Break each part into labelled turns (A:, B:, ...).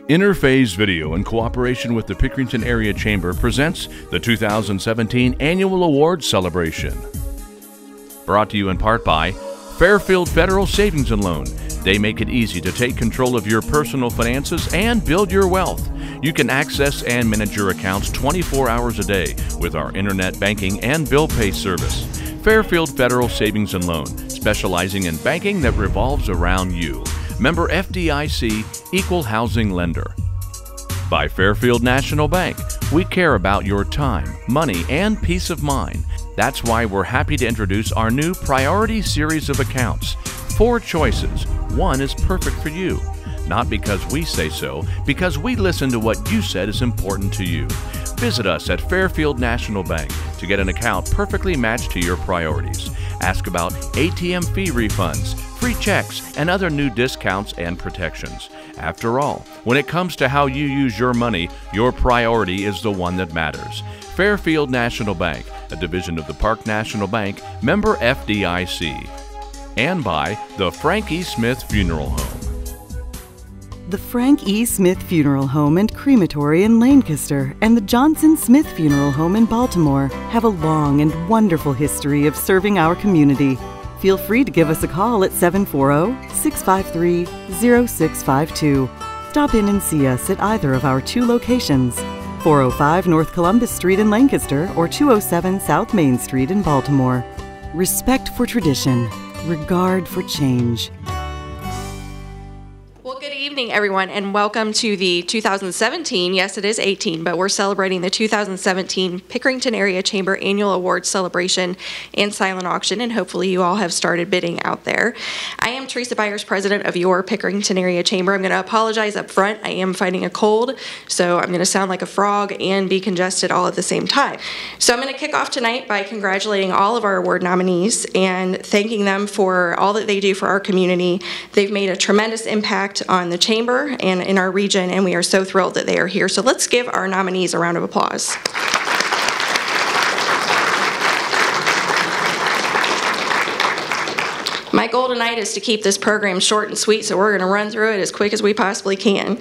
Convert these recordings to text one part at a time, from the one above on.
A: Interphase Video, in cooperation with the Pickerington Area Chamber, presents the 2017 Annual Awards Celebration. Brought to you in part by Fairfield Federal Savings and Loan. They make it easy to take control of your personal finances and build your wealth. You can access and manage your accounts 24 hours a day with our internet banking and bill pay service. Fairfield Federal Savings and Loan, specializing in banking that revolves around you. Member FDIC, Equal Housing Lender. By Fairfield National Bank, we care about your time, money, and peace of mind. That's why we're happy to introduce our new Priority Series of accounts. 4 choices. One is perfect for you. Not because we say so, because we listen to what you said is important to you. Visit us at Fairfield National Bank to get an account perfectly matched to your priorities. Ask about ATM fee refunds, free checks, and other new discounts and protections. After all, when it comes to how you use your money, your priority is the one that matters. Fairfield National Bank, a division of the Park National Bank, member FDIC. And by the Frank E. Smith Funeral Home.
B: The Frank E. Smith Funeral Home and Crematory in Lancaster and the Johnson Smith Funeral Home in Baltimore have a long and wonderful history of serving our community. Feel free to give us a call at 740-653-0652. Stop in and see us at either of our 2 locations, 405 North Columbus Street in Lancaster or 207 South Main Street in Baltimore. Respect for tradition, regard for change.
C: Good evening, everyone, and welcome to the 2017, yes, it is 18, but we're celebrating the 2017 Pickerington Area Chamber Annual Awards Celebration and Silent Auction, and hopefully you all have started bidding out there. I am Teresa Byers, president of your Pickerington Area Chamber. I'm going to apologize up front. I am fighting a cold, so I'm going to sound like a frog and be congested all at the same time. So I'm going to kick off tonight by congratulating all of our award nominees and thanking them for all that they do for our community. They've made a tremendous impact on the chamber and in our region, and we are so thrilled that they are here. So let's give our nominees a round of applause. My goal tonight is to keep this program short and sweet, so we're going to run through it as quick as we possibly can.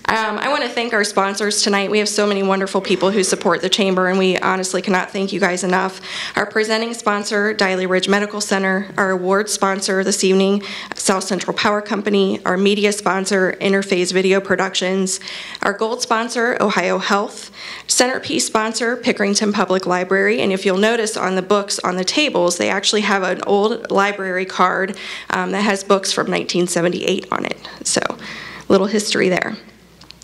C: I want to thank our sponsors tonight. We have so many wonderful people who support the chamber, and we honestly cannot thank you guys enough. Our presenting sponsor, Diley Ridge Medical Center. Our award sponsor this evening, South Central Power Company. Our media sponsor, Interphase Video Productions. Our gold sponsor, Ohio Health. Centerpiece sponsor, Pickerington Public Library. And if you'll notice on the books on the tables, they actually have an old library card that has books from 1978 on it. So, little history there.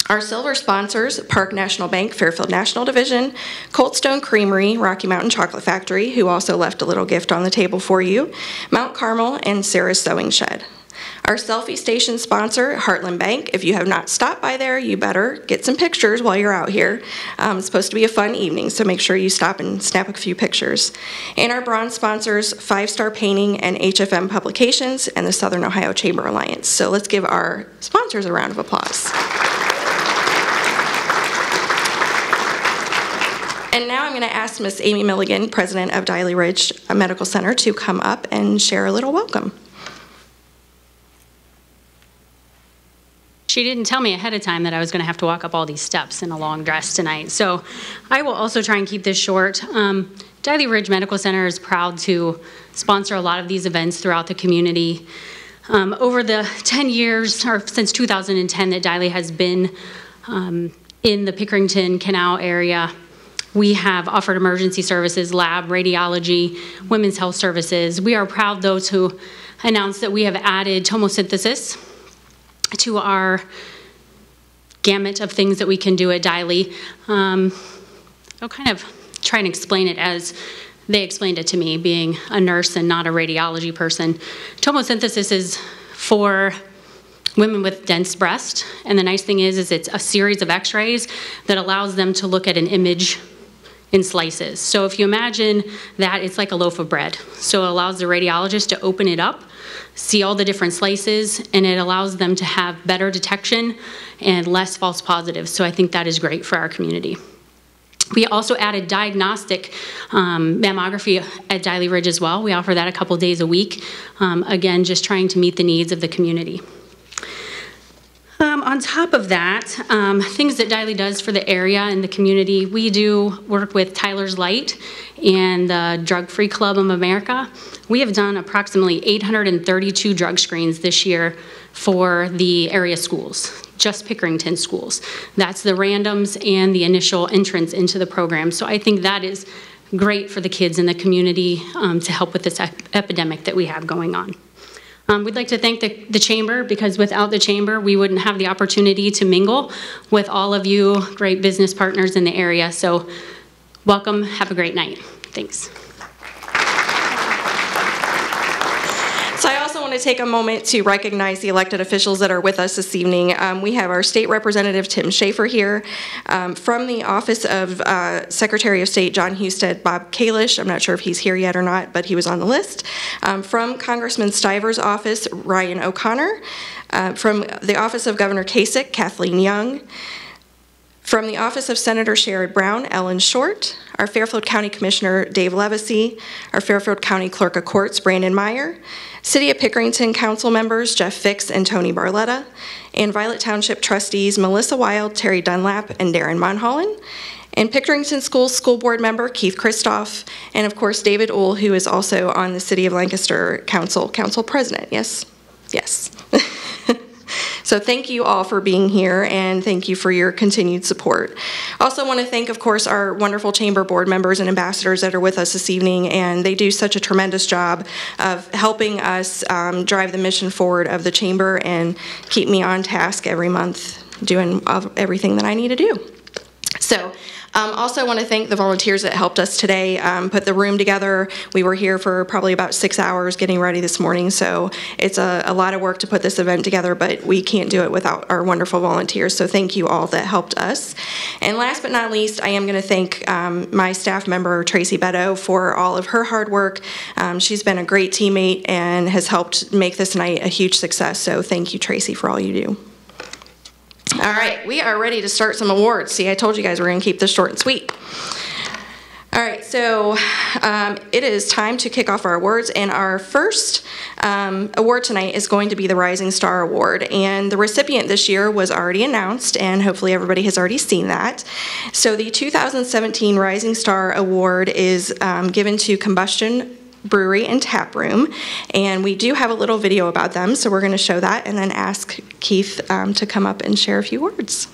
C: Our silver sponsors, Park National Bank, Fairfield National Division, Cold Stone Creamery, Rocky Mountain Chocolate Factory, who also left a little gift on the table for you, Mount Carmel, and Sarah's Sewing Shed. Our selfie station sponsor, Heartland Bank. If you have not stopped by there, you better get some pictures while you're out here. It's supposed to be a fun evening, so make sure you stop and snap a few pictures. And our bronze sponsors, 5 Star Painting and HFM Publications and the Southern Ohio Chamber Alliance. So let's give our sponsors a round of applause. And now I'm going to ask Miss Amy Milligan, president of Diley Ridge Medical Center, to come up and share a little welcome.
D: She didn't tell me ahead of time that I was going to have to walk up all these steps in a long dress tonight. So I will also try and keep this short. Diley Ridge Medical Center is proud to sponsor a lot of these events throughout the community. Over the 10 years, or since 2010, that Diley has been in the Pickerington Canal area, we have offered emergency services, lab, radiology, women's health services. We are proud, though, to announce that we have added tomosynthesis to our gamut of things that we can do at Diley. I'll kind of try and explain it as they explained it to me, being a nurse and not a radiology person. Tomosynthesis is for women with dense breast, and the nice thing is it's a series of x-rays that allows them to look at an image in slices. So if you imagine that, it's like a loaf of bread. So it allows the radiologist to open it up, see all the different slices, and it allows them to have better detection and less false positives. So I think that is great for our community. We also added diagnostic mammography at Diley Ridge as well. We offer that a couple days a week. Again, just trying to meet the needs of the community. on top of that, things that Diley does for the area and the community, we do work with Tyler's Light and the Drug Free Club of America. We have done approximately 832 drug screens this year for the area schools, just Pickerington schools. That's the randoms and the initial entrance into the program. So I think that is great for the kids in the community to help with this epidemic that we have going on. We'd like to thank the Chamber, because without the Chamber, we wouldn't have the opportunity to mingle with all of you great business partners in the area. So welcome, have a great night. Thanks.
C: So I also want to take a moment to recognize the elected officials that are with us this evening. We have our State Representative Tim Schaefer here. From the Office of Secretary of State John Husted, Bob Kalish. I'm not sure if he's here yet or not, but he was on the list. From Congressman Stiver's office, Ryan O'Connor. From the Office of Governor Kasich, Kathleen Young. From the Office of Senator Sherrod Brown, Ellen Short. Our Fairfield County Commissioner, Dave Levesey. Our Fairfield County Clerk of Courts, Brandon Meyer. City of Pickerington Council members, Jeff Fix and Tony Barletta. And Violet Township trustees, Melissa Wild, Terry Dunlap, and Darren Monholland. And Pickerington Schools School Board member, Keith Christoff. And of course, David Uhl, who is also on the City of Lancaster Council President. Yes? Yes. So thank you all for being here, and thank you for your continued support. Also want to thank, of course, our wonderful Chamber board members and ambassadors that are with us this evening, and they do such a tremendous job of helping us drive the mission forward of the Chamber and keep me on task every month doing everything that I need to do. So also want to thank the volunteers that helped us today put the room together. We were here for probably about 6 hours getting ready this morning, so it's a lot of work to put this event together, but we can't do it without our wonderful volunteers, so thank you all that helped us. And last but not least, I am going to thank my staff member, Tracy Beto, for all of her hard work. She's been a great teammate and has helped make this night a huge success, so thank you, Tracy, for all you do. All right, we are ready to start some awards. See, I told you guys we're going to keep this short and sweet. All right, so it is time to kick off our awards, and our first award tonight is going to be the Rising Star Award, and the recipient this year was already announced, and hopefully everybody has already seen that. So the 2017 Rising Star Award is given to Combustion Brewery and Tap Room, and we do have a little video about them, so we're going to show that and then ask Keith to come up and share a few words.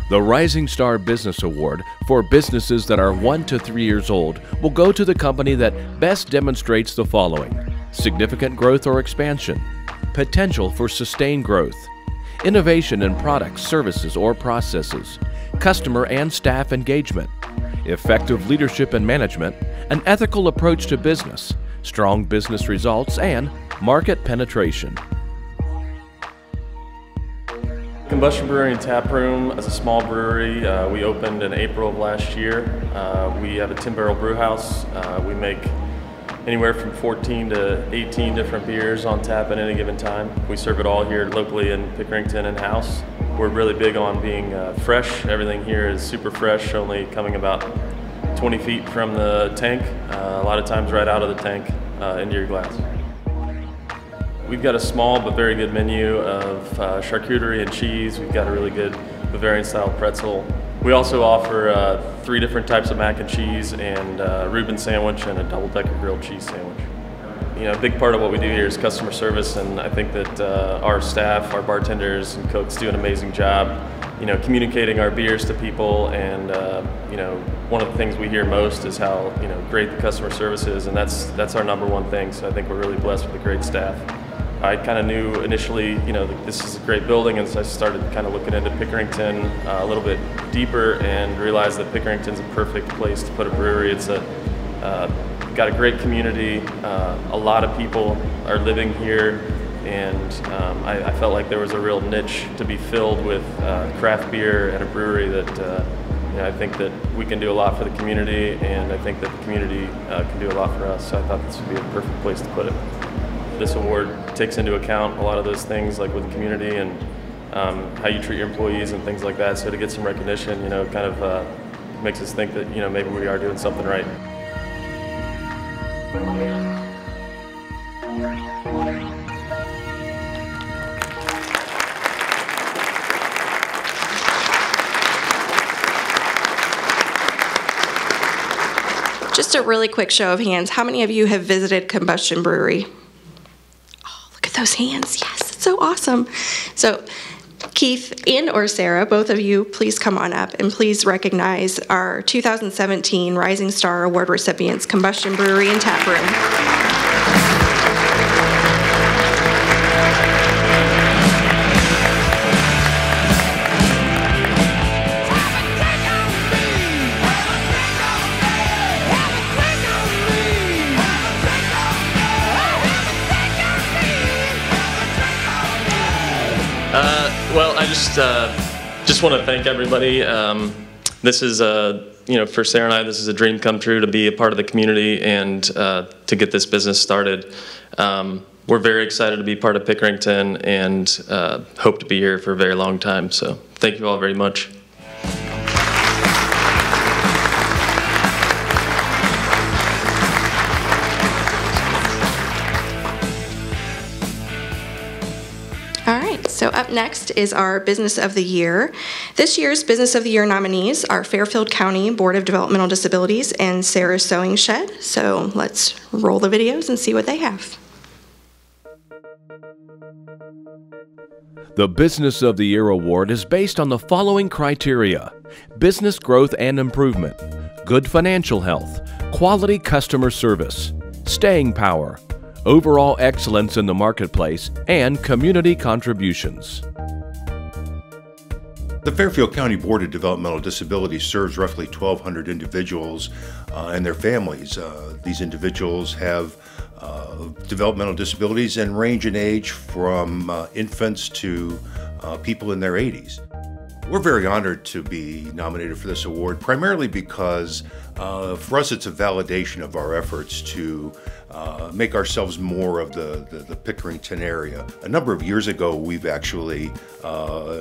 A: The Rising Star Business Award for businesses that are 1 to 3 years old will go to the company that best demonstrates the following: significant growth or expansion, potential for sustained growth, innovation in products, services, or processes, customer and staff engagement, effective leadership and management, an ethical approach to business, strong business results, and market penetration.
E: Combustion Brewery and Tap Room is a small brewery. We opened in April of last year. We have a 10-barrel brew house. We make anywhere from 14 to 18 different beers on tap at any given time. We serve it all here locally in Pickerington in-house. We're really big on being fresh. Everything here is super fresh, only coming about 20 feet from the tank, a lot of times right out of the tank into your glass. We've got a small but very good menu of charcuterie and cheese. We've got a really good Bavarian-style pretzel. We also offer 3 different types of mac and cheese, and a Reuben sandwich and a double-decker grilled cheese sandwich. You know, a big part of what we do here is customer service, and I think that our staff, our bartenders and cooks do an amazing job, you know, communicating our beers to people. And you know, one of the things we hear most is how, you know, great the customer service is, and that's our #1 thing. So I think we're really blessed with a great staff. I kind of knew initially, you know, that this is a great building, and so I started kind of looking into Pickerington a little bit deeper and realized that Pickerington's a perfect place to put a brewery. It's got a great community. A lot of people are living here, and I felt like there was a real niche to be filled with craft beer and a brewery that you know, I think that we can do a lot for the community, and I think that the community can do a lot for us. So I thought this would be a perfect place to put it. This award takes into account a lot of those things, like with the community and how you treat your employees and things like that. So to get some recognition, you know, kind of makes us think that, you know, maybe we are doing something right.
C: Just a really quick show of hands. How many of you have visited Combustion Brewery? Oh, look at those hands. Yes, it's so awesome. So Keith and or Sarah, both of you, please come on up and please recognize our 2017 Rising Star Award recipients, Combustion Brewery and Tap Room.
E: Well, I just want to thank everybody. This is for Sarah and I, this is a dream come true to be a part of the community and to get this business started. We're very excited to be part of Pickerington and hope to be here for a very long time. So thank you all very much.
C: So up next is our Business of the Year. This year's Business of the Year nominees are Fairfield County Board of Developmental Disabilities and Sarah's Sewing Shed. So let's roll the videos and see what they have.
A: The Business of the Year award is based on the following criteria: business growth and improvement, good financial health, quality customer service, staying power, overall excellence in the marketplace, and community contributions.
F: The Fairfield County Board of Developmental Disabilities serves roughly 1,200 individuals and their families. These individuals have developmental disabilities and range in age from infants to people in their 80s. We're very honored to be nominated for this award, primarily because for us it's a validation of our efforts to make ourselves more of the Pickerington area. A number of years ago, we've actually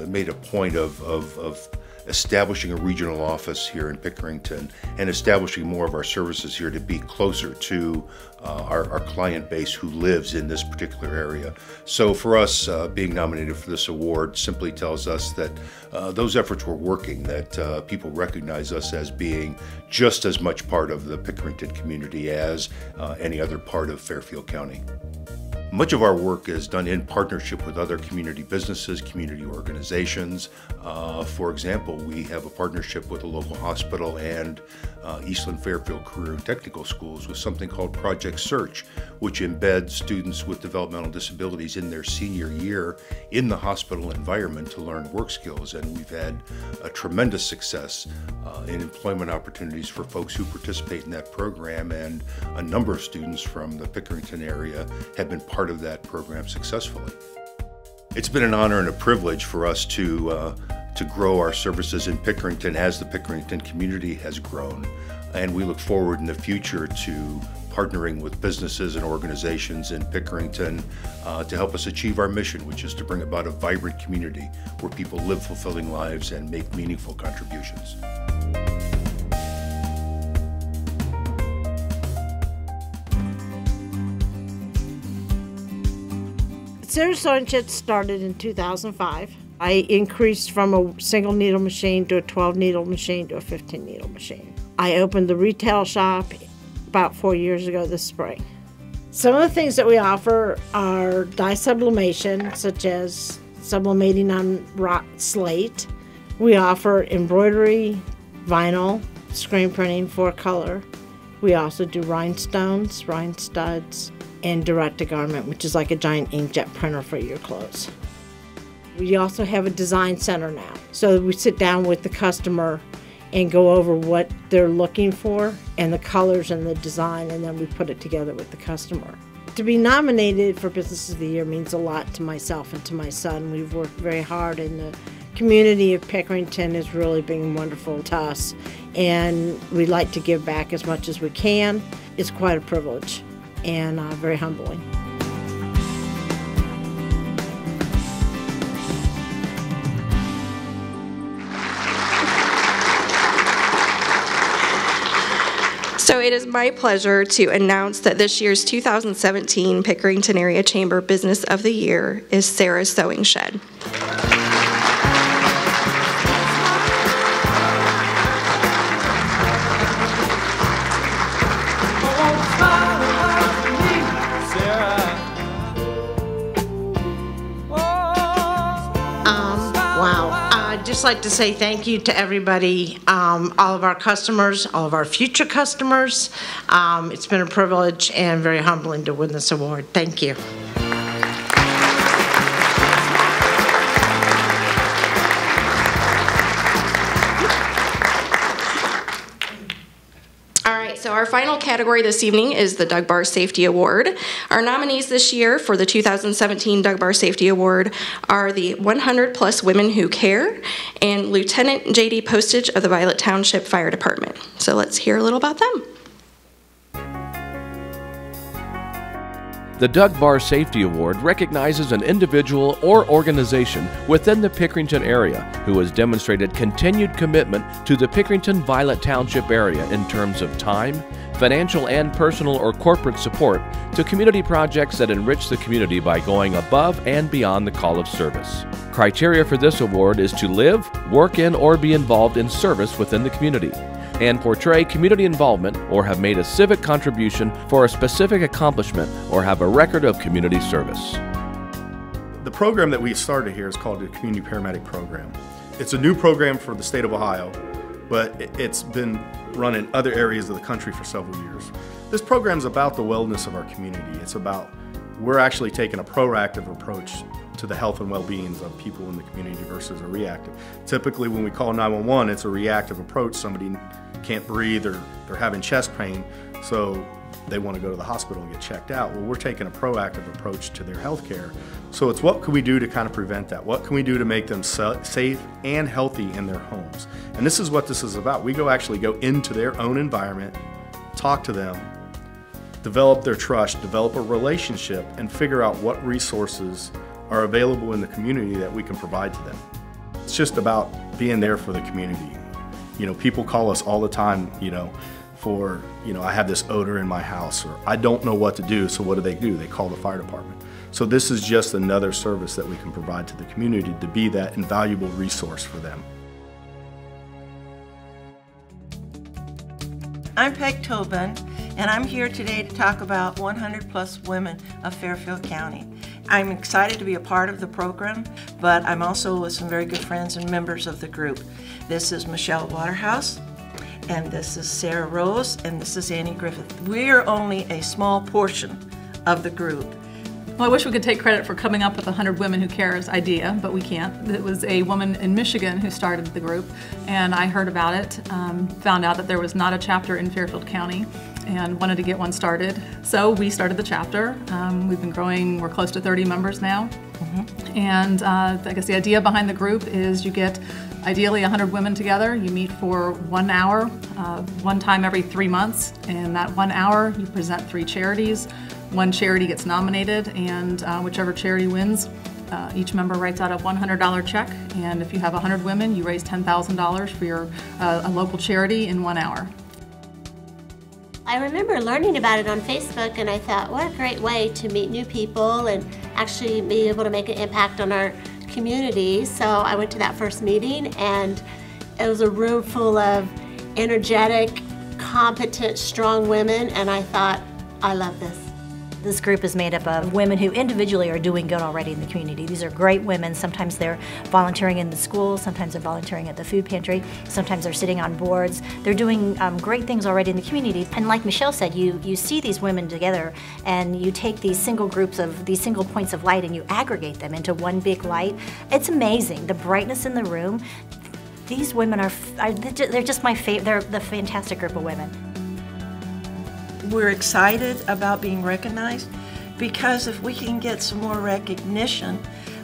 F: made a point of establishing a regional office here in Pickerington and establishing more of our services here to be closer to our client base who lives in this particular area. So for us, being nominated for this award simply tells us that those efforts were working, that people recognize us as being just as much part of the Pickerington community as any other part of Fairfield County. Much of our work is done in partnership with other community businesses, community organizations. For example, we have a partnership with a local hospital and Eastland Fairfield Career and Technical Schools with something called Project Search, which embeds students with developmental disabilities in their senior year in the hospital environment to learn work skills. And we've had a tremendous success in employment opportunities for folks who participate in that program, and a number of students from the Pickerington area have been part of that program successfully. It's been an honor and a privilege for us to grow our services in Pickerington as the Pickerington community has grown, and we look forward in the future to partnering with businesses and organizations in Pickerington to help us achieve our mission, which is to bring about a vibrant community where people live fulfilling lives and make meaningful contributions.
G: Sarah's Sewing Shed started in 2005. I increased from a single needle machine to a 12 needle machine to a 15 needle machine. I opened the retail shop about 4 years ago this spring. Some of the things that we offer are dye sublimation, such as sublimating on wrought slate. We offer embroidery, vinyl, screen printing for color. We also do rhinestones, rhine studs, and direct-to-garment, which is like a giant inkjet printer for your clothes. We also have a design center now. So we sit down with the customer and go over what they're looking for and the colors and the design, and then we put it together with the customer. To be nominated for Business of the Year means a lot to myself and to my son. We've worked very hard, and the community of Pickerington has really been wonderful to us, and we like to give back as much as we can. It's quite a privilege and very humbling.
C: So it is my pleasure to announce that this year's 2017 Pickerington Area Chamber Business of the Year is Sarah's Sewing Shed.
G: I'd just like to say thank you to everybody, all of our customers, all of our future customers. It's been a privilege and very humbling to win this award. Thank you.
C: So our final category this evening is the Doug Barr Safety Award. Our nominees this year for the 2017 Doug Barr Safety Award are the 100 Plus Women Who Care and Lieutenant J.D. Postage of the Violet Township Fire Department. So let's hear a little about them.
A: The Doug Barr Safety Award recognizes an individual or organization within the Pickerington area who has demonstrated continued commitment to the Pickerington Violet Township area in terms of time, financial and personal or corporate support to community projects that enrich the community by going above and beyond the call of service. Criteria for this award is to live, work in, or be involved in service within the community, and portray community involvement or have made a civic contribution for a specific accomplishment or have a record of community service.
H: The program that we started here is called the Community Paramedic Program. It's a new program for the state of Ohio, but it's been run in other areas of the country for several years. This program is about the wellness of our community. It's about, we're actually taking a proactive approach to the health and well-being of people in the community versus a reactive. Typically when we call 911, it's a reactive approach. Somebody can't breathe or they're having chest pain, so they want to go to the hospital and get checked out. Well, we're taking a proactive approach to their health care. So it's what can we do to kind of prevent that? What can we do to make them safe and healthy in their homes? And this is what this is about. We actually go into their own environment, talk to them, develop their trust, develop a relationship, and figure out what resources are available in the community that we can provide to them. It's just about being there for the community. You know, people call us all the time, I have this odor in my house, or I don't know what to do, so what do? They call the fire department. So this is just another service that we can provide to the community to be that invaluable resource for them.
I: I'm Peg Tobin, and I'm here today to talk about 100 Plus Women of Fairfield County. I'm excited to be a part of the program, but I'm also with some very good friends and members of the group. This is Michelle Waterhouse, and this is Sarah Rose, and this is Annie Griffith. We're only a small portion of the group.
J: Well, I wish we could take credit for coming up with the 100 Women Who Cares idea, but we can't. It was a woman in Michigan who started the group, and I heard about it, found out that there was not a chapter in Fairfield County, and wanted to get one started. So we started the chapter. We've been growing, we're close to 30 members now. And I guess the idea behind the group is you get ideally 100 women together. You meet for 1 hour, one time every 3 months. And that 1 hour, you present 3 charities. One charity gets nominated, and whichever charity wins, each member writes out a $100 check. And if you have 100 women, you raise $10,000 for your a local charity in 1 hour.
K: I remember learning about it on Facebook, and I thought, what a great way to meet new people and actually be able to make an impact on our community. So I went to that first meeting, and it was a room full of energetic, competent, strong women, and I thought, I love this.
L: This group is made up of women who individually are doing good already in the community. These are great women. Sometimes they're volunteering in the school, sometimes they're volunteering at the food pantry, sometimes they're sitting on boards. They're doing great things already in the community. And like Michelle said, you see these women together, and you take these single groups of, these single points of light, and you aggregate them into one big light. It's amazing, the brightness in the room. These women they're just my favorite. They're the fantastic group of women.
I: We're excited about being recognized because if we can get some more recognition,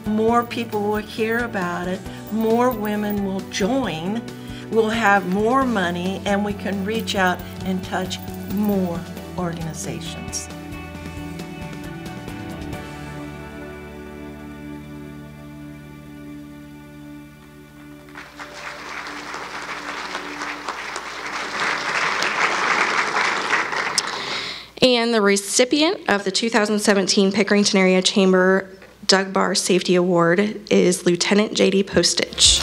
I: more people will hear about it, more women will join, we'll have more money, and we can reach out and touch more organizations.
C: And the recipient of the 2017 Pickerington Area Chamber Doug Barr Safety Award is Lieutenant J.D. Postage.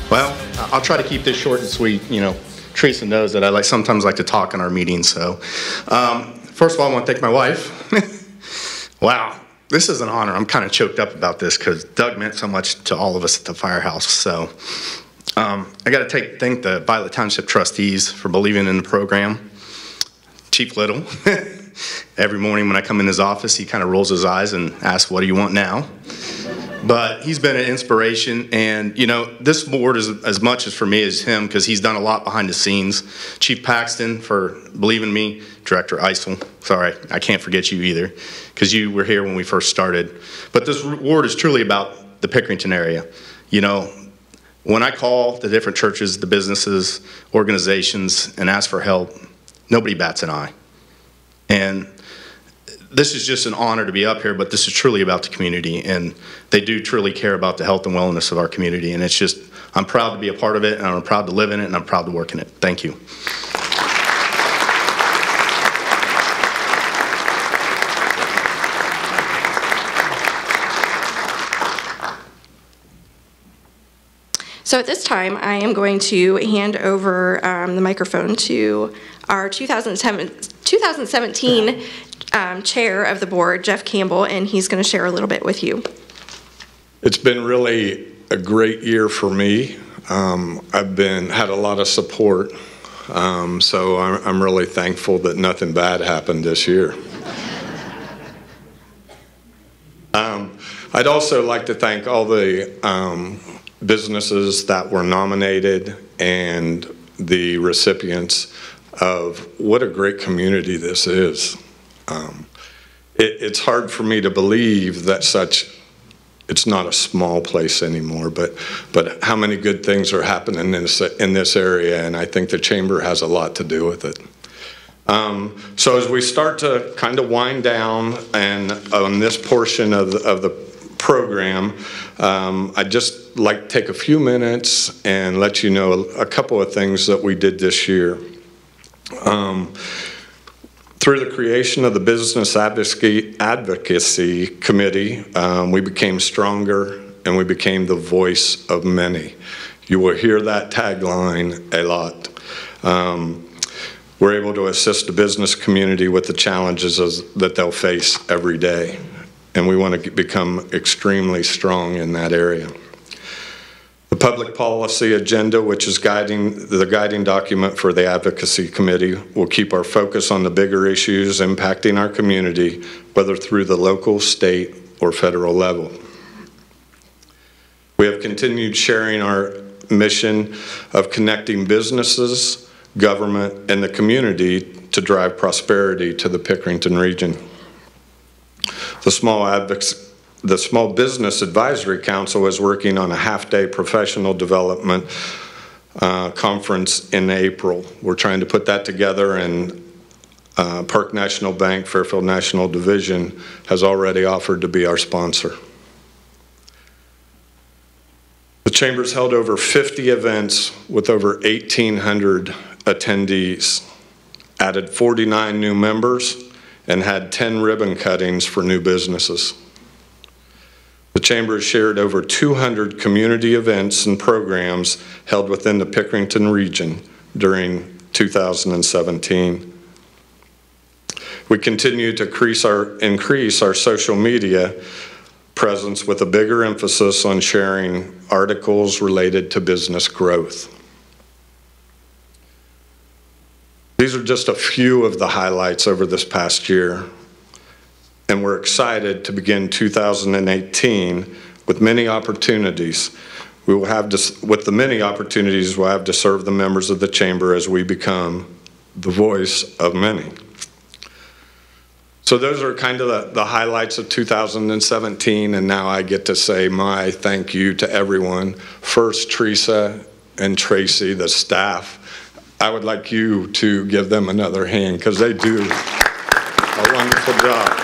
H: Well, I'll try to keep this short and sweet. You know, Teresa knows that I sometimes like to talk in our meetings. So, first of all, I want to thank my wife. Wow, this is an honor. I'm kind of choked up about this because Doug meant so much to all of us at the firehouse. So, I got to thank the Violet Township trustees for believing in the program. Chief Little, every morning when I come in his office, he kind of rolls his eyes and asks, "What do you want now?" But he's been an inspiration, and you know, this board is as much as for me as him because he's done a lot behind the scenes. Chief Paxton for believing in me, Director Eisel, sorry, I can't forget you either because you were here when we first started. But this board is truly about the Pickerington area. You know, when I call the different churches, the businesses, organizations, and ask for help, nobody bats an eye. And this is just an honor to be up here, but this is truly about the community, and they do truly care about the health and wellness of our community, and it's just, I'm proud to be a part of it, and I'm proud to live in it, and I'm proud to work in it. Thank you.
C: So at this time, I am going to hand over the microphone to our 2017 chair of the board, Jeff Campbell, and he's going to share a little bit with you.
M: It's been really a great year for me. I've had a lot of support, so I'm really thankful that nothing bad happened this year. I'd also like to thank all the businesses that were nominated and the recipients of what a great community this is. It's hard for me to believe that it's not a small place anymore, but how many good things are happening in this area, and I think the Chamber has a lot to do with it. So as we start to kind of wind down and on this portion of the program, I'd just like to take a few minutes and let you know a couple of things that we did this year. Through the creation of the Business Advocacy Committee, we became stronger and we became the voice of many. You will hear that tagline a lot. We're able to assist the business community with the challenges that they'll face every day, and we want to become extremely strong in that area. The public policy agenda, which is the guiding document for the Advocacy Committee, will keep our focus on the bigger issues impacting our community, whether through the local, state, or federal level. We have continued sharing our mission of connecting businesses, government, and the community to drive prosperity to the Pickerington region. The Small Business Advisory Council is working on a half-day professional development conference in April. We're trying to put that together, and Park National Bank, Fairfield National Division, has already offered to be our sponsor. The Chamber's held over 50 events with over 1,800 attendees, added 49 new members, and had 10 ribbon cuttings for new businesses. The Chamber has shared over 200 community events and programs held within the Pickerington region during 2017. We continue to increase our social media presence with a bigger emphasis on sharing articles related to business growth. These are just a few of the highlights over this past year, and we're excited to begin 2018 with many opportunities. With the many opportunities we'll have to serve the members of the Chamber as we become the voice of many. So those are kind of the highlights of 2017, and now I get to say my thank you to everyone. First, Teresa and Tracy, the staff. I would like you to give them another hand because they do a wonderful job.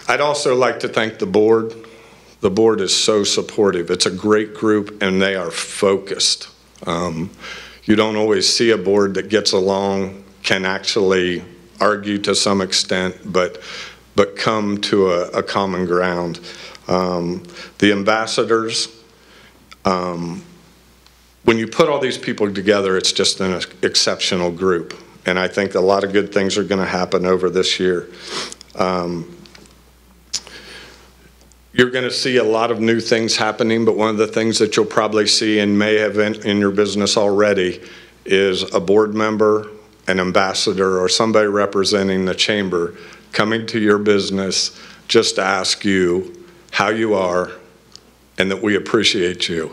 M: I'd also like to thank the board. The board is so supportive. It's a great group, and they are focused. You don't always see a board that gets along, can actually argue to some extent, but come to a common ground. The ambassadors, when you put all these people together, it's just an exceptional group. And I think a lot of good things are going to happen over this year. You're going to see a lot of new things happening, but one of the things that you'll probably see and may have in your business already is a board member, an ambassador, or somebody representing the chamber coming to your business just to ask you how you are and that we appreciate you.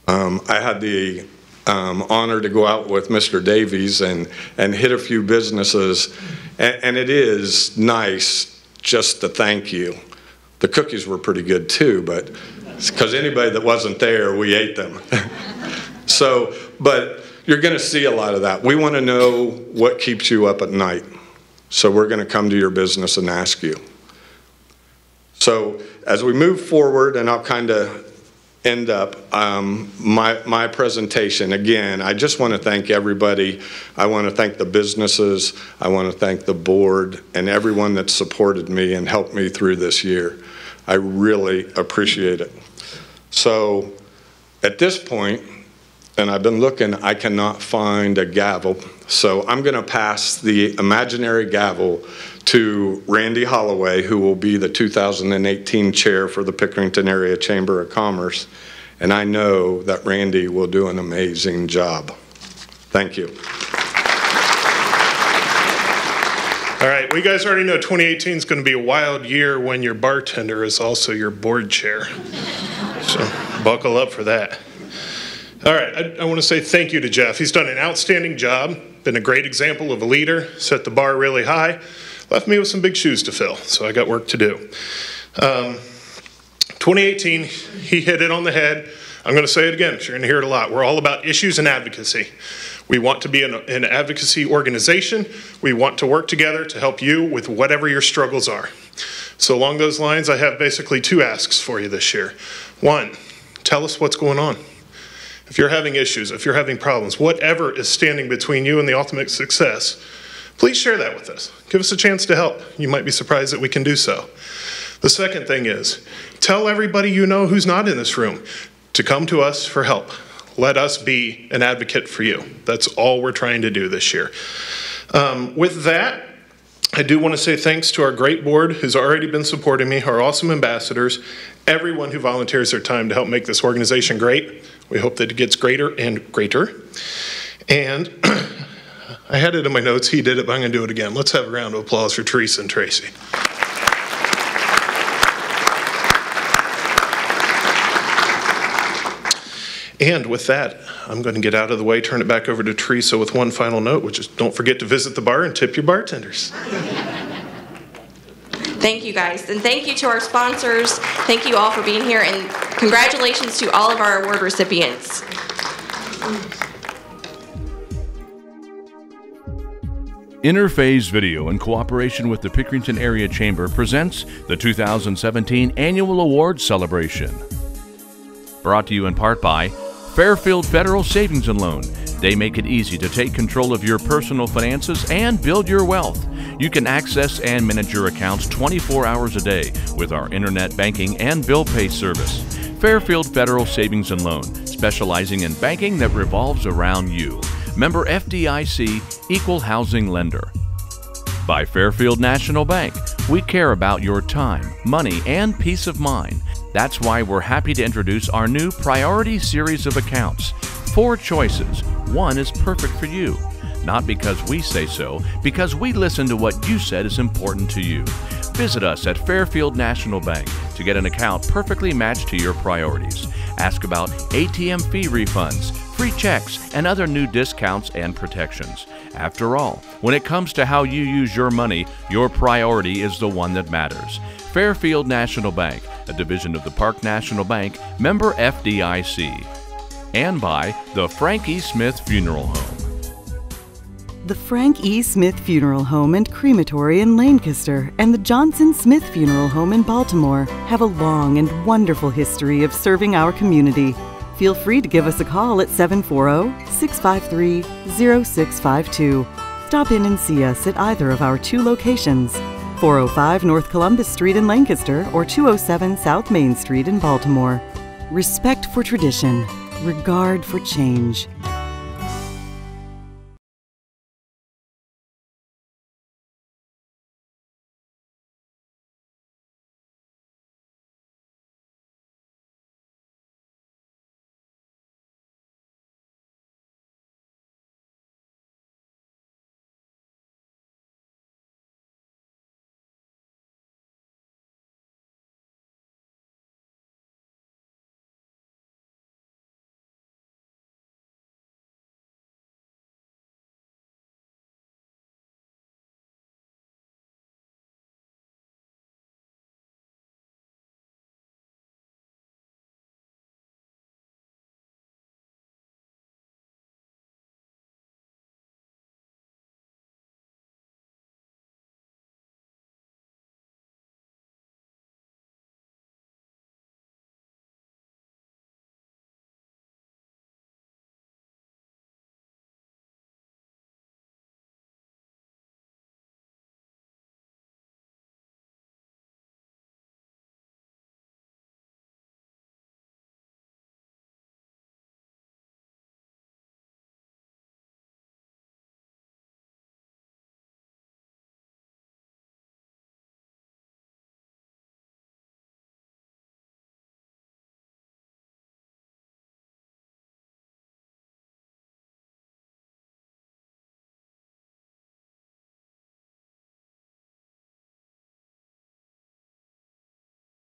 M: I had the honor to go out with Mr. Davies and hit a few businesses, and it is nice just to thank you. The cookies were pretty good too, but because anybody that wasn't there, we ate them. So, but you're going to see a lot of that. We want to know what keeps you up at night. So we're going to come to your business and ask you. So as we move forward, and I'll kind of end up my presentation, again, I just want to thank everybody. I want to thank the businesses. I want to thank the board and everyone that supported me and helped me through this year. I really appreciate it. So at this point, and I've been looking, I cannot find a gavel. So I'm going to pass the imaginary gavel to Randy Holloway, who will be the 2018 chair for the Pickerington Area Chamber of Commerce. And I know that Randy will do an amazing job. Thank you.
N: All right, well, you guys already know 2018 is going to be a wild year when your bartender is also your board chair. So buckle up for that. All right, I want to say thank you to Jeff. He's done an outstanding job, been a great example of a leader, set the bar really high, left me with some big shoes to fill, so I got work to do. 2018, he hit it on the head. I'm going to say it again, because you're going to hear it a lot. We're all about issues and advocacy. We want to be an advocacy organization. We want to work together to help you with whatever your struggles are. So along those lines, I have basically two asks for you this year. One, tell us what's going on. If you're having issues, if you're having problems, whatever is standing between you and the ultimate success, please share that with us. Give us a chance to help. You might be surprised that we can do so. The second thing is, tell everybody you know who's not in this room to come to us for help. Let us be an advocate for you. That's all we're trying to do this year. With that, I do want to say thanks to our great board who's already been supporting me, our awesome ambassadors, everyone who volunteers their time to help make this organization great. We hope that it gets greater and greater. And I had it in my notes, he did it, but I'm going to do it again. Let's have a round of applause for Teresa and Tracy. And with that, I'm going to get out of the way, turn it back over to Teresa with one final note, which is don't forget to visit the bar and tip your bartenders.
C: Thank you, guys. And thank you to our sponsors. Thank you all for being here. And congratulations to all of our award recipients.
A: Interphase Video, in cooperation with the Pickerington Area Chamber, presents the 2017 Annual Awards Celebration. Brought to you in part by Fairfield Federal Savings and Loan. They make it easy to take control of your personal finances and build your wealth. You can access and manage your accounts 24 hours a day with our internet banking and bill pay service. Fairfield Federal Savings and Loan, specializing in banking that revolves around you. Member FDIC, Equal Housing Lender. By Fairfield National Bank, we care about your time, money, and peace of mind. That's why we're happy to introduce our new Priority Series of accounts. 4 choices. One is perfect for you. Not because we say so, because we listen to what you said is important to you. Visit us at Fairfield National Bank to get an account perfectly matched to your priorities. Ask about ATM fee refunds, free checks, and other new discounts and protections. After all, when it comes to how you use your money, your priority is the one that matters. Fairfield National Bank, a division of the Park National Bank, member FDIC. And by the Frank E. Smith Funeral Home.
B: The Frank E. Smith Funeral Home and Crematory in Lancaster and the Johnson Smith Funeral Home in Baltimore have a long and wonderful history of serving our community. Feel free to give us a call at 740-653-0652. Stop in and see us at either of our 2 locations. 405 North Columbus Street in Lancaster or 207 South Main Street in Baltimore. Respect for tradition, regard for change.